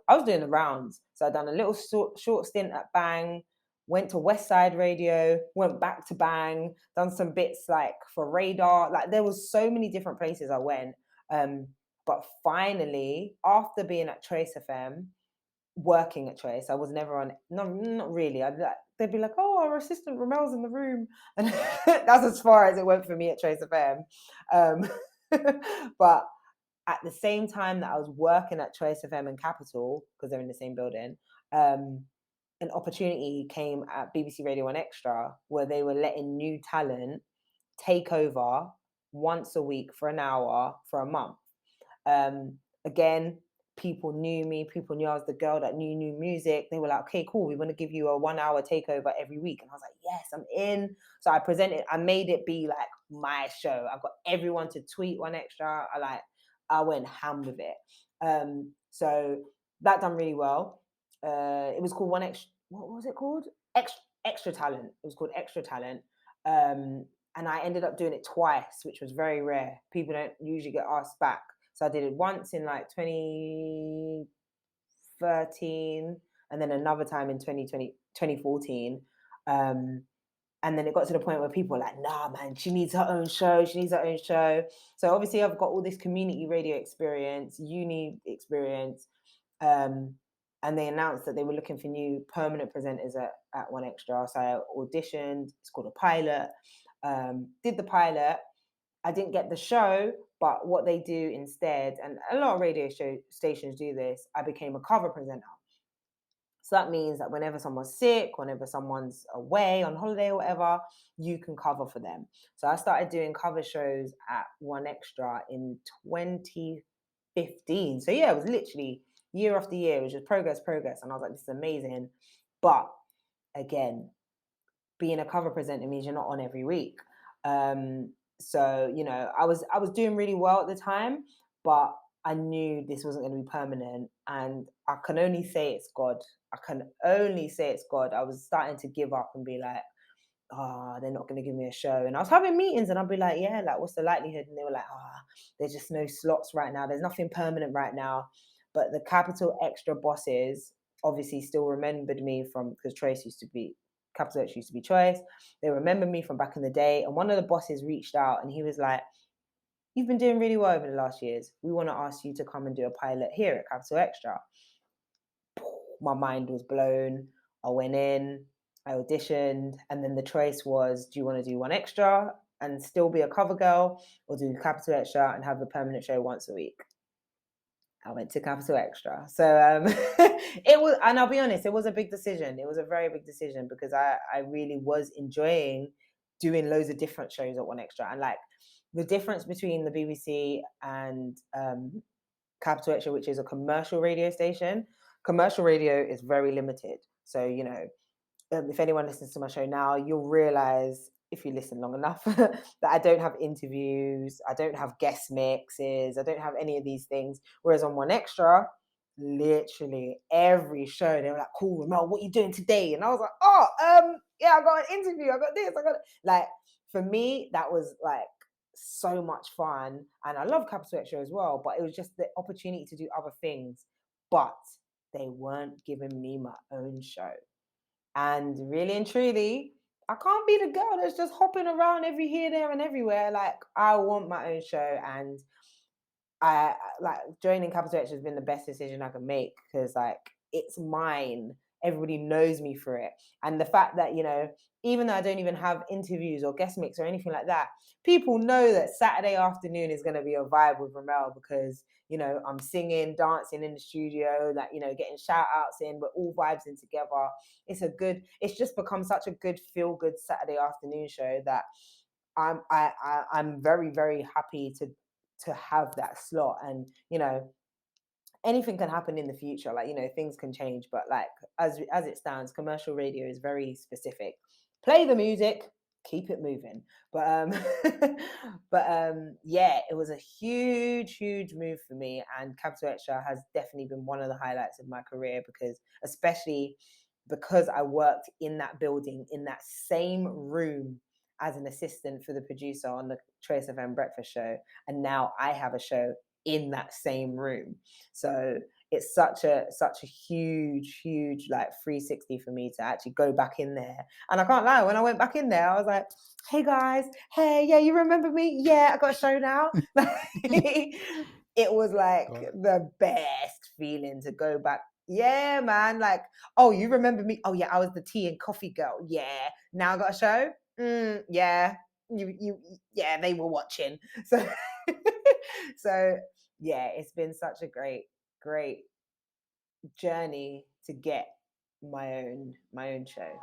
I was doing the rounds. So I'd done a little short stint at Bang, went to West Side Radio, went back to Bang, done some bits like for Radar. Like there was so many different places I went. But finally, after being at Trace FM, working at Trace, I was never on. No, not really. They'd be like, "Oh, our assistant Remel's in the room," and that's as far as it went for me at Trace FM. Um, but at the same time that I was working at Trace FM and Capital, because they're in the same building, an opportunity came at BBC Radio 1 Extra where they were letting new talent take over once a week for an hour for a month. Again, people knew me, people knew I was the girl that knew new music. They were like, okay, cool, we want to give you a 1 hour takeover every week. And I was like, yes, I'm in. So I made it be like my show. I got everyone to tweet 1 Extra. I went ham with it. So that done really well. It was called 1 Extra. What was it called? Extra Talent. It was called Extra Talent. And I ended up doing it twice, which was very rare. People don't usually get asked back. So I did it once in like 2013 and then another time in 2014. And then it got to the point where people were like, nah, man, she needs her own show. She needs her own show. So obviously I've got all this community radio experience, uni experience. And they announced that they were looking for new permanent presenters at 1 Extra. So I auditioned. It's called a pilot. Did the pilot. I didn't get the show, but what they do instead, and a lot of radio stations do this, I became a cover presenter. So that means that whenever someone's sick, whenever someone's away on holiday or whatever, you can cover for them. So I started doing cover shows at 1 Extra in 2015. So yeah, it was literally year after year. It was just progress. And I was like, this is amazing. But again, being a cover presenter means you're not on every week. So, you know, I was doing really well at the time, but I knew this wasn't going to be permanent. And I can only say it's God. I was starting to give up and be like, oh, they're not going to give me a show. And I was having meetings and I'd be like, yeah, like, what's the likelihood? And they were like, there's just no slots right now. There's nothing permanent right now. But the Capital Extra bosses obviously still remembered me because Capital X used to be Choice. They remember me from back in the day. And one of the bosses reached out and he was like, you've been doing really well over the last years. We want to ask you to come and do a pilot here at Capital Extra. My mind was blown. I went in, I auditioned, and then the choice was, do you want to do 1 Extra and still be a cover girl, or do Capital Extra and have a permanent show once a week? I went to Capital Extra. So it was, and I'll be honest, it was a big decision. It was a very big decision because I really was enjoying doing loads of different shows at 1 Extra. And like the difference between the BBC and Capital Xtra, which is a commercial radio station, commercial radio is very limited. So, you know, if anyone listens to my show now, you'll realize, if you listen long enough, that I don't have interviews, I don't have guest mixes, I don't have any of these things. Whereas on 1 Extra, literally every show, they were like, cool, Remel, what are you doing today? And I was like, yeah, I got an interview, I got this, like, for me, that was like so much fun. And I love Capital Xtra as well, but it was just the opportunity to do other things. But they weren't giving me my own show. And really and truly, I can't be the girl that's just hopping around every here, there, and everywhere. Like, I want my own show, and I like joining Capital Xtra has been the best decision I could make because, like, it's mine. Everybody knows me for it, and the fact that, you know, even though I don't even have interviews or guest mix or anything like that, people know that Saturday afternoon is going to be a vibe with Remel because, you know, I'm singing, dancing in the studio, like, you know, getting shout outs in, we're all vibes in together. It's just become such a good feel good Saturday afternoon show that I'm very, very happy to have that slot. And, you know, anything can happen in the future, like, you know, things can change, but like as it stands, commercial radio is very specific. Play the music, keep it moving. But yeah, it was a huge move for me, and Capital Xtra has definitely been one of the highlights of my career because I worked in that building, in that same room as an assistant for the producer on the Trace FM breakfast show, and now I have a show in that same room. So it's such a huge like 360 for me to actually go back in there. And I can't lie, when I went back in there, I was like, hey guys, hey, yeah, you remember me? Yeah, I got a show now. It was like the best feeling to go back. Yeah, man. Like, oh, you remember me? Oh, yeah, I was the tea and coffee girl. Yeah. Now I got a show. Yeah. Yeah, they were watching. So, so yeah, it's been such a great journey to get my own show.